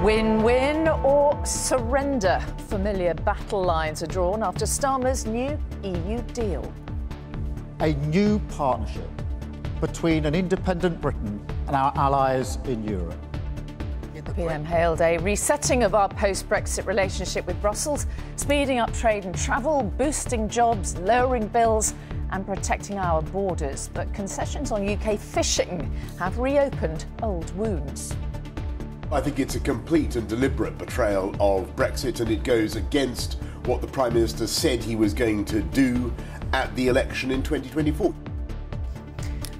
Win-win or surrender? Familiar battle lines are drawn after Starmer's new EU deal. A new partnership between an independent Britain and our allies in Europe. The PM hailed a resetting of our post-Brexit relationship with Brussels, speeding up trade and travel, boosting jobs, lowering bills and protecting our borders. But concessions on UK fishing have reopened old wounds. I think it's a complete and deliberate betrayal of Brexit, and it goes against what the Prime Minister said he was going to do at the election in 2024.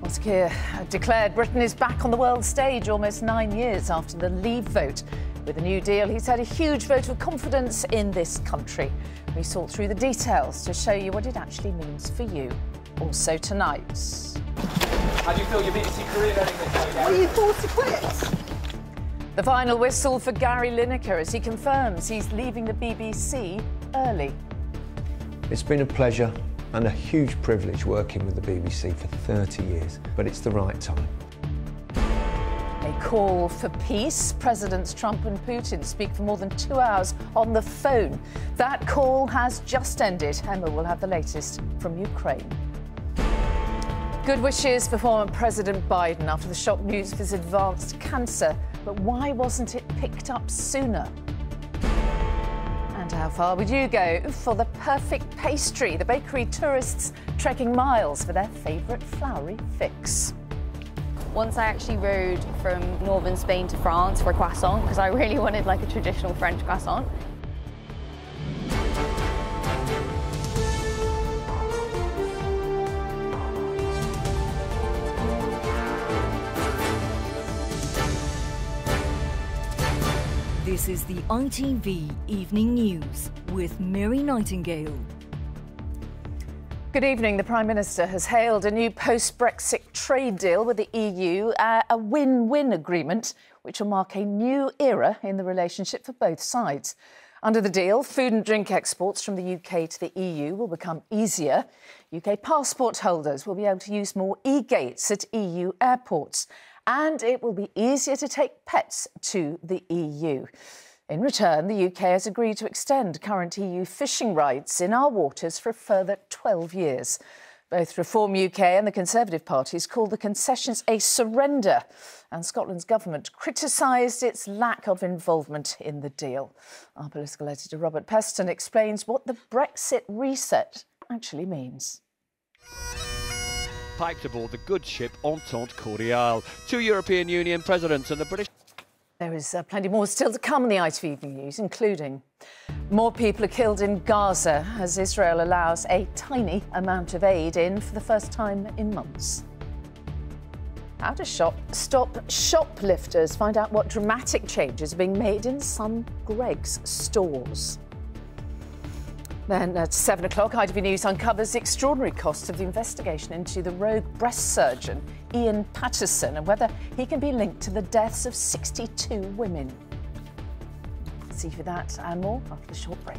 Well, Keir declared Britain is back on the world stage almost 9 years after the Leave vote. With a new deal, he said a huge vote of confidence in this country. We sought through the details to show you what it actually means for you. Also tonight. How do you feel your BBC career going this way? Are you forced to quit? The final whistle for Gary Lineker as he confirms he's leaving the BBC early. It's been a pleasure and a huge privilege working with the BBC for 30 years, but it's the right time. A call for peace. Presidents Trump and Putin speak for more than 2 hours on the phone. That call has just ended. Emma will have the latest from Ukraine. Good wishes for former President Biden after the shock news of his advanced cancer. But why wasn't it picked up sooner? And how far would you go for the perfect pastry? The bakery tourists trekking miles for their favourite flowery fix. Once I actually rode from northern Spain to France for a croissant because I really wanted like a traditional French croissant. This is the ITV Evening News with Mary Nightingale. Good evening. The Prime Minister has hailed a new post-Brexit trade deal with the EU, a win-win agreement which will mark a new era in the relationship for both sides. Under the deal, food and drink exports from the UK to the EU will become easier. UK passport holders will be able to use more e-gates at EU airports. And it will be easier to take pets to the EU. In return, the UK has agreed to extend current EU fishing rights in our waters for a further 12 years. Both Reform UK and the Conservative parties called the concessions a surrender, and Scotland's government criticised its lack of involvement in the deal. Our political editor Robert Peston explains what the Brexit reset actually means. Piped aboard the good ship Entente Cordiale. 2 European Union presidents and the British... There is plenty more still to come in the ITV Evening News, including more people are killed in Gaza as Israel allows a tiny amount of aid in for the first time in months. How to stop shoplifters? Find out what dramatic changes are being made in some Greggs stores. Then at 7 o'clock, ITV News uncovers the extraordinary costs of the investigation into the rogue breast surgeon, Ian Patterson, and whether he can be linked to the deaths of 62 women. See for that and more after the short break.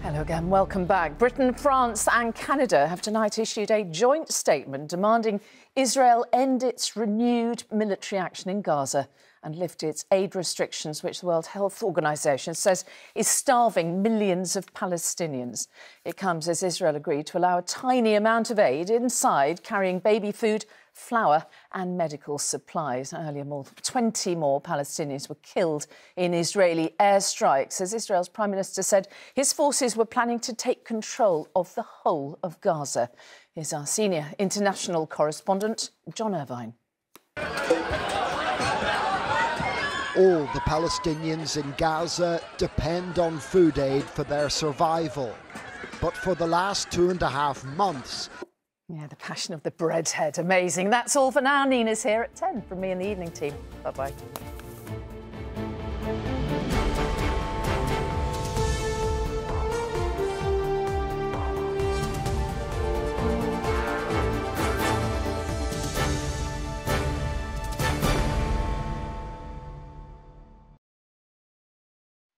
Hello again, welcome back. Britain, France and Canada have tonight issued a joint statement demanding Israel end its renewed military action in Gaza and lift its aid restrictions, which the World Health Organization says is starving millions of Palestinians. It comes as Israel agreed to allow a tiny amount of aid inside, carrying baby food, flour and medical supplies. Earlier, more than 20 more Palestinians were killed in Israeli airstrikes, as Israel's Prime Minister said his forces were planning to take control of the whole of Gaza. Here's our senior international correspondent, John Irvine. All the Palestinians in Gaza depend on food aid for their survival. But for the last 2.5 months... Yeah, the passion of the breadhead, amazing. That's all for now. Nina's here at 10 from me and the evening team. Bye-bye.